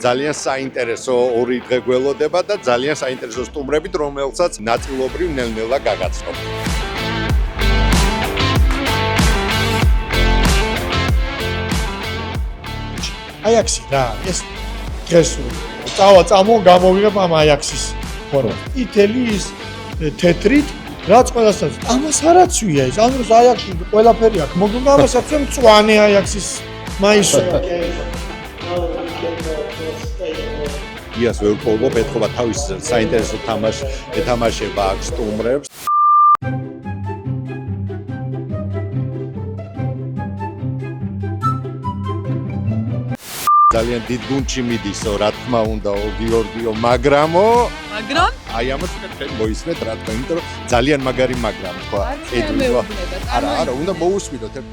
ძალიან საინტერესო ორი დღე გველოდება და ძალიან საინტერესო სტუმრებით, რომელსაც ნაწილობრივ ნელ-ნელა გაგაცნობ. აიაქსი რა, ეს დღეს წამო გამოვიღებ ამ აიაქსის ფორმა. იტელი ის თეთრით რაც ყველასაც ამას არაცვია ის. ანუ აიაქსი ყველაფერი აქვს, მაგრამ ამასაც მწვანე აიაქსის მაისურა. იას ვერ ვყოლობ, ეთქობა თავის საინტერესო თამაშს ეთამაშება აქ სტუმრებს. ძალიან დიდ გუნდში მიდისო, რა თქმა უნდა, გიორგიო, მაგრამ აი ამას თქვენ მოისმენთ რა თქმა, იმიტომ რომ ძალიან მაგარი მაგრამ თქვა. არ მეუბნება, არა, უნდა მოусმინოთ ერთ